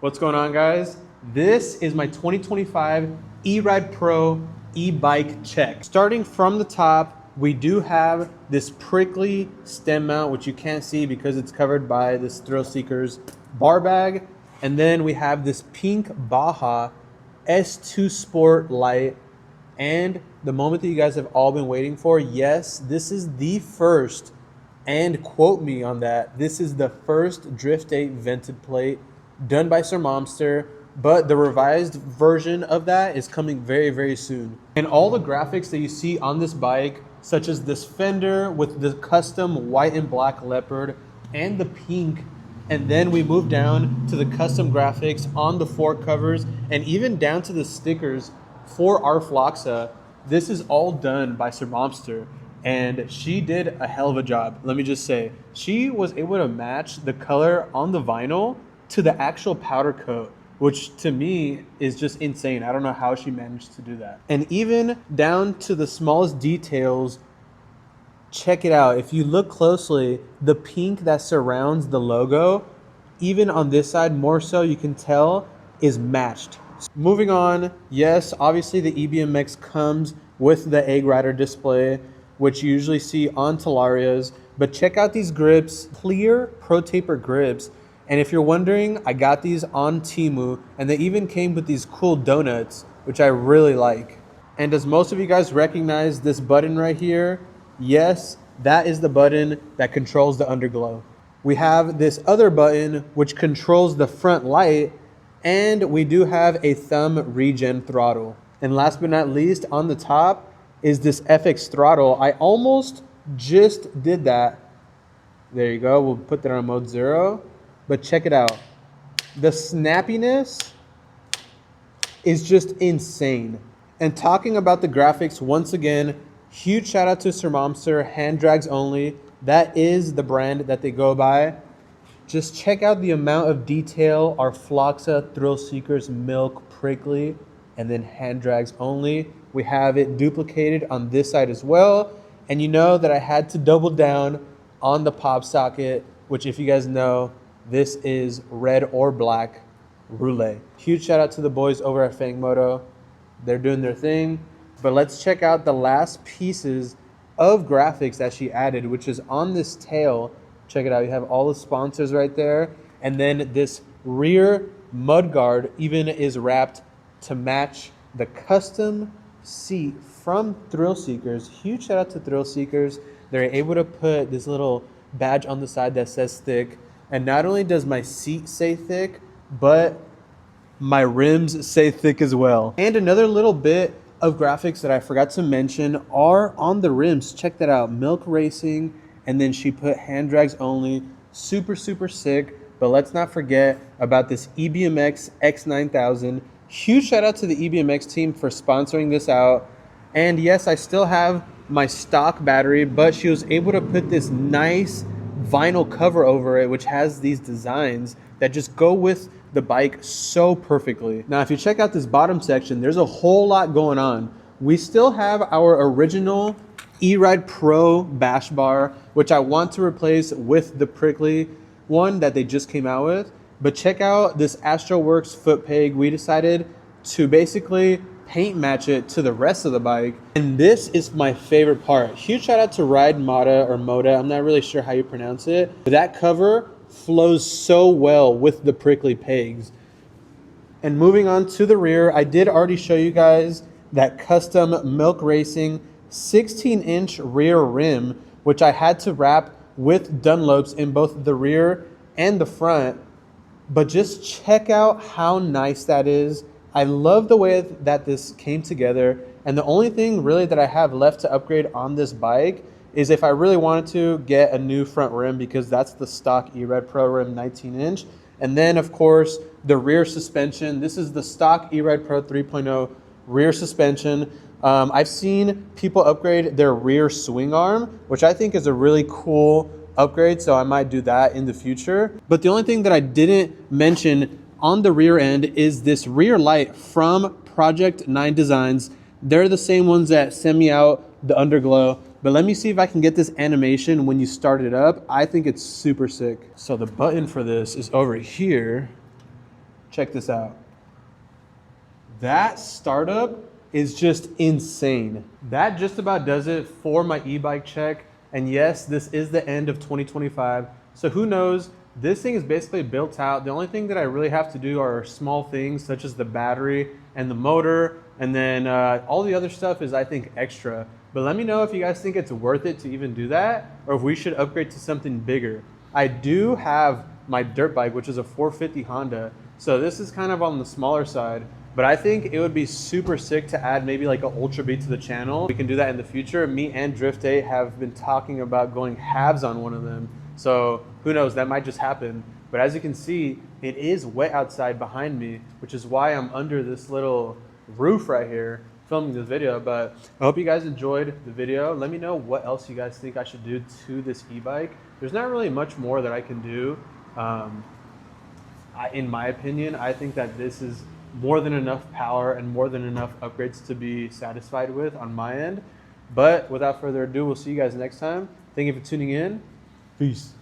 What's going on, guys? This is my 2025 eRide Pro e-bike check. Starting from the top, we do have this prickly stem mount, which you can't see because it's covered by this Thrill Seekers bar bag. And then we have this pink Baja S2 Sport light. And the moment that you guys have all been waiting for, yes, this is the first, and quote me on that, this is the first Drift 8 vented plate done by SurrMomster, but the revised version of that is coming very, very soon. And all the graphics that you see on this bike, such as this fender with the custom white and black leopard and the pink, and then we move down to the custom graphics on the fork covers and even down to the stickers for RfLoxa. This is all done by SurrMomster, and she did a hell of a job. Let me just say, she was able to match the color on the vinyl to the actual powder coat, which to me is just insane. I don't know how she managed to do that. And even down to the smallest details, check it out. If you look closely, the pink that surrounds the logo, even on this side more so, you can tell is matched. Moving on, yes, obviously the EBMX comes with the Egg Rider display, which you usually see on Talarias, but check out these grips, clear Pro Taper grips. And if you're wondering, I got these on Temu, and they even came with these cool donuts, which I really like. And does most of you guys recognize this button right here? Yes, that is the button that controls the underglow. We have this other button which controls the front light, and we do have a thumb regen throttle. And last but not least, on the top is this FX throttle. I almost just did that. There you go. We'll put that on mode 0. But check it out. The snappiness is just insane. And talking about the graphics, once again, huge shout out to SurrMomster, hand drags only. That is the brand that they go by. Just check out the amount of detail RfLoxa, Thrill Seekers, Milk, Prickly, and then hand drags only. We have it duplicated on this side as well. And you know that I had to double down on the pop socket, which if you guys know, this is red or black roulette. Huge shout out to the boys over at Fangmoto. They're doing their thing. But let's check out the last pieces of graphics that she added, which is on this tail. Check it out. You have all the sponsors right there. And then this rear mudguard even is wrapped to match the custom seat from Thrill Seekers. Huge shout out to Thrill Seekers. They're able to put this little badge on the side that says thick. And not only does my seat say thick, but my rims say thick as well. And another little bit of graphics that I forgot to mention are on the rims. Check that out. Milk Racing. And then she put hand drags only. Super, super sick. But let's not forget about this EBMX X9000. Huge shout out to the EBMX team for sponsoring this out. And yes, I still have my stock battery, but she was able to put this nice vinyl cover over it, which has these designs that just go with the bike so perfectly. Now, if you check out this bottom section, there's a whole lot going on. We still have our original eRide Pro bash bar, which I want to replace with the prickly one that they just came out with. But check out this Astro foot peg. We decided to basically paint match it to the rest of the bike. And this is my favorite part. Huge shout out to RideModaa or Moda. I'm not really sure how you pronounce it. But that cover flows so well with the prickly pegs. And moving on to the rear, I did already show you guys that custom Milk Racing 16-inch rear rim, which I had to wrap with Dunlops in both the rear and the front. But just check out how nice that is. I love the way that this came together. And the only thing really that I have left to upgrade on this bike is if I really wanted to get a new front rim, because that's the stock eRide Pro rim 19-inch. And then of course the rear suspension. This is the stock eRide Pro 3.0 rear suspension. I've seen people upgrade their rear swing arm, which I think is a really cool upgrade, so I might do that in the future. But the only thing that I didn't mention on the rear end is this rear light from Project 9 Designs. They're the same ones that send me out the underglow. But let me see if I can get this animation when you start it up. I think it's super sick. So the button for this is over here. check this out. That startup is just insane. That just about does it for my e-bike check. And yes, this is the end of 2025. So who knows? This thing is basically built out. The only thing that I really have to do are small things such as the battery and the motor. And then all the other stuff is, I think, extra. But let me know if you guys think it's worth it to even do that, or if we should upgrade to something bigger. I do have my dirt bike, which is a 450 Honda. So this is kind of on the smaller side. But I think it would be super sick to add maybe like an Ultra Beat to the channel. We can do that in the future. Me and Drift 8 have been talking about going halves on one of them. So who knows, that might just happen. But as you can see, it is wet outside behind me, which is why I'm under this little roof right here filming this video. But I hope you guys enjoyed the video. Let me know what else you guys think I should do to this e-bike. There's not really much more that I can do. In my opinion, I think that this is more than enough power and more than enough upgrades to be satisfied with on my end. But without further ado, we'll see you guys next time. Thank you for tuning in. Peace.